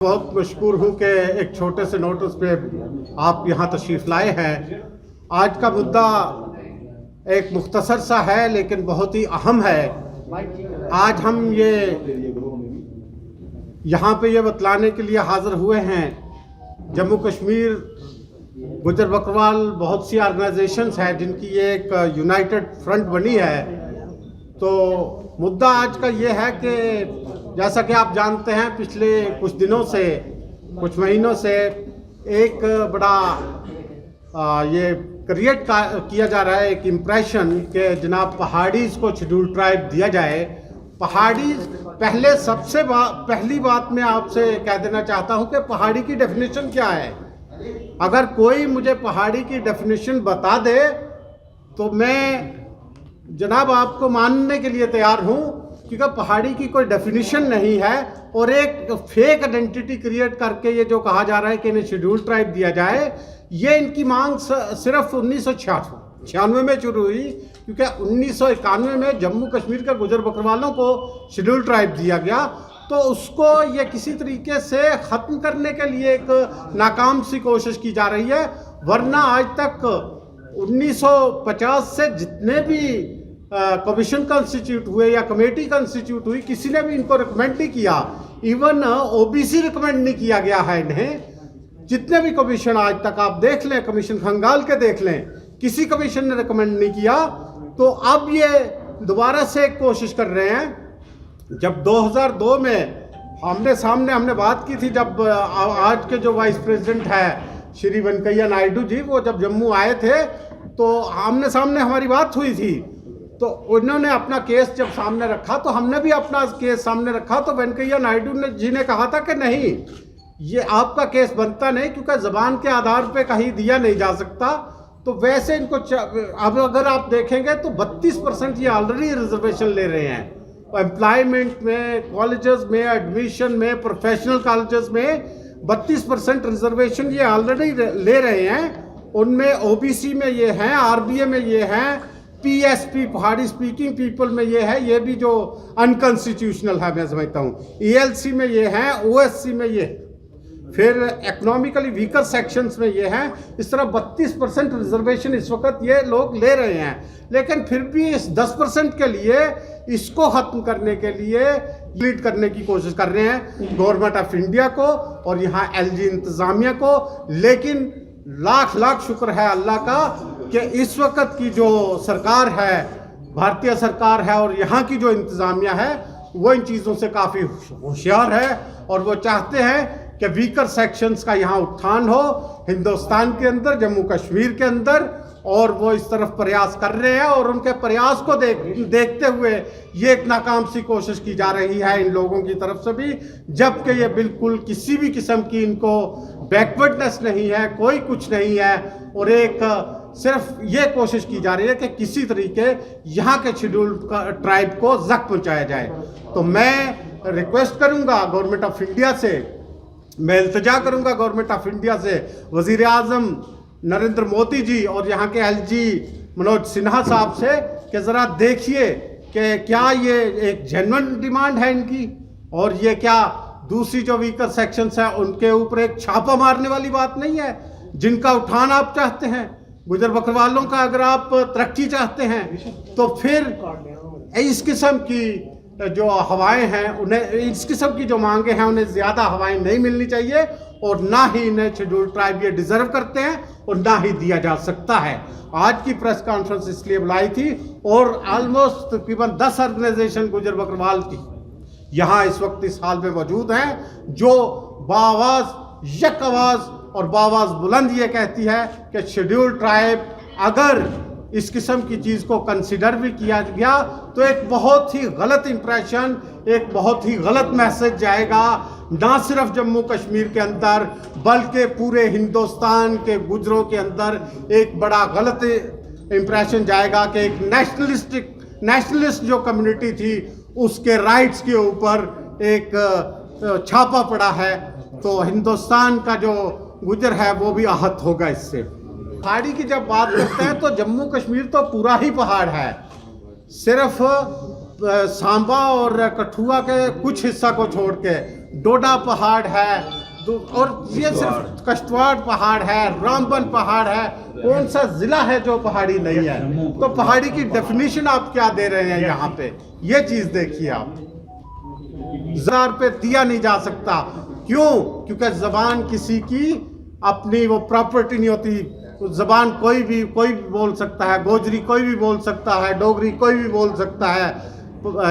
बहुत मशकूर हूँ कि एक छोटे से नोटिस पे आप यहाँ तशरीफ़ लाए हैं। आज का मुद्दा एक मुख्तसर सा है लेकिन बहुत ही अहम है। आज हम ये यहाँ पे ये बतलाने के लिए हाज़िर हुए हैं, जम्मू कश्मीर गुजर बकरवाल बहुत सी ऑर्गेनाइजेशंस हैं जिनकी ये एक यूनाइटेड फ्रंट बनी है। तो मुद्दा आज का ये है कि जैसा कि आप जानते हैं, पिछले कुछ दिनों से, कुछ महीनों से एक बड़ा ये क्रिएट किया जा रहा है, एक इम्प्रेशन कि जनाब पहाड़ीज़ को शेड्यूल ट्राइब दिया जाए। पहाड़ी पहले पहली बात मैं आपसे कह देना चाहता हूं कि पहाड़ी की डेफिनेशन क्या है। अगर कोई मुझे पहाड़ी की डेफिनेशन बता दे तो मैं जनाब आपको मानने के लिए तैयार हूं, क्योंकि पहाड़ी की कोई डेफिनेशन नहीं है और एक फेक आइडेंटिटी क्रिएट करके ये जो कहा जा रहा है कि इन्हें शेड्यूल ट्राइब दिया जाए, ये इनकी मांग सिर्फ 1996 में शुरू हुई, क्योंकि 1991 में जम्मू कश्मीर के गुजर बकरवालों को शेड्यूल ट्राइब दिया गया। तो उसको ये किसी तरीके से ख़त्म करने के लिए एक नाकाम सी कोशिश की जा रही है। वरना आज तक 1950 से जितने भी कमीशन कंस्टिट्यूट हुए या कमेटी कंस्टिट्यूट हुई, किसी ने भी इनको रिकमेंड नहीं किया। इवन ओबीसी रिकमेंड नहीं किया गया है इन्हें। जितने भी कमीशन आज तक आप देख लें, कमीशन खंगाल के देख लें, किसी कमीशन ने रिकमेंड नहीं किया। तो अब ये दोबारा से एक कोशिश कर रहे हैं। जब 2002 में हमने बात की थी, जब आज के जो वाइस प्रेसिडेंट है श्री वेंकैया नायडू जी, वो जब जम्मू आए थे तो आमने सामने हमारी बात हुई थी। तो उन्होंने अपना केस जब सामने रखा तो हमने भी अपना केस सामने रखा। तो वेंकैया नायडू जी ने कहा था कि नहीं, ये आपका केस बनता नहीं, क्योंकि ज़बान के आधार पे कहीं दिया नहीं जा सकता। तो वैसे इनको अब अगर आप देखेंगे तो 32% ये ऑलरेडी रिजर्वेशन ले रहे हैं। एम्प्लॉयमेंट में, कॉलेजेस में, एडमिशन में, प्रोफेशनल कॉलेजेस में 32% रिजर्वेशन ये ऑलरेडी ले रहे हैं। उनमें ओबीसी में ये हैं, आरबीए में ये हैं, पीएसपी पहाड़ी स्पीकिंग पीपल में ये है, ये भी जो अनकॉन्स्टिट्यूशनल है मैं समझता हूँ। ईएलसी में ये हैं, ओएससी में ये, फिर इकोनॉमिकली वीकर सेक्शंस में ये हैं। इस तरह 32% रिजर्वेशन इस वक्त ये लोग ले रहे हैं। लेकिन फिर भी इस 10% के लिए, इसको ख़त्म करने के लिए लीड करने की कोशिश कर रहे हैं गवर्नमेंट ऑफ इंडिया को और यहाँ एलजी इंतज़ामिया को। लेकिन लाख लाख शुक्र है अल्लाह का कि इस वक्त की जो सरकार है, भारतीय सरकार है, और यहाँ की जो इंतज़ामिया है वो इन चीज़ों से काफ़ी होशियार है और वो चाहते हैं कि वीकर सेक्शंस का यहाँ उत्थान हो हिंदुस्तान के अंदर, जम्मू कश्मीर के अंदर। और वो इस तरफ प्रयास कर रहे हैं और उनके प्रयास को देखते हुए ये एक नाकाम सी कोशिश की जा रही है इन लोगों की तरफ से भी, जबकि ये बिल्कुल किसी भी किस्म की इनको बैकवर्डनेस नहीं है, कोई कुछ नहीं है। और एक सिर्फ ये कोशिश की जा रही है कि किसी तरीके यहाँ के शेड्यूल ट्राइब को ज़ख्म पहुँचाया जाए। तो मैं रिक्वेस्ट करूँगा गवर्नमेंट ऑफ इंडिया से, मैं इल्तिजा करूँगा गवर्नमेंट ऑफ इंडिया से, वज़ीर आज़म नरेंद्र मोदी जी और यहाँ के एलजी मनोज सिन्हा साहब से, कि ज़रा देखिए कि क्या ये एक जेन्युइन डिमांड है इनकी, और ये क्या दूसरी जो वीकर सेक्शंस हैं उनके ऊपर एक छापा मारने वाली बात नहीं है। जिनका उठान आप चाहते हैं, गुजर बकरवालों का अगर आप तरक्की चाहते हैं, तो फिर इस किस्म की जो हवाएं हैं उन्हें, इस किस्म की जो मांगे हैं उन्हें ज़्यादा हवाएं नहीं मिलनी चाहिए, और ना ही इन्हें शेड्यूल ट्राइब ये डिज़र्व करते हैं और ना ही दिया जा सकता है। आज की प्रेस कॉन्फ्रेंस इसलिए बुलाई थी और ऑलमोस्ट तकरीबन 10 ऑर्गेनाइजेशन गुजर बकरवाल की यहाँ इस वक्त इस हाल में मौजूद हैं, जो बाआवाज़ यक आवाज़ और बाआवाज़ बुलंद ये कहती है कि शेड्यूल ट्राइब अगर इस किस्म की चीज़ को कंसिडर भी किया गया तो एक बहुत ही गलत इंप्रेशन, एक बहुत ही गलत मैसेज जाएगा, ना सिर्फ जम्मू कश्मीर के अंदर बल्कि पूरे हिंदुस्तान के गुजरों के अंदर एक बड़ा गलत इंप्रेशन जाएगा कि एक नेशनलिस्ट जो कम्युनिटी थी उसके राइट्स के ऊपर एक छापा पड़ा है। तो हिंदुस्तान का जो गुजर है वो भी आहत होगा इससे। पहाड़ी की जब बात करते हैं तो जम्मू कश्मीर तो पूरा ही पहाड़ है। सिर्फ सांबा और कठुआ के कुछ हिस्सा को छोड़ के डोडा पहाड़ है, और ये सिर्फ कश्तवाड़ पहाड़ है, रामबन पहाड़ है, कौन सा जिला है जो पहाड़ी नहीं है? तो पहाड़ी की डेफिनेशन आप क्या दे रहे हैं यहाँ पे, ये चीज देखिए आप। ज़बान पे दिया नहीं जा सकता, क्यों? क्योंकि जबान किसी की अपनी वो प्रॉपर्टी नहीं होती। जबान कोई भी बोल सकता है, गोजरी कोई भी बोल सकता है, डोगरी कोई भी बोल सकता है,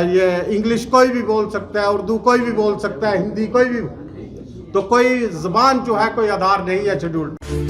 ये इंग्लिश कोई भी बोल सकता है, उर्दू कोई भी बोल सकता है, हिंदी कोई भी। तो कोई जबान जो है कोई आधार नहीं है शेड्यूल्ड।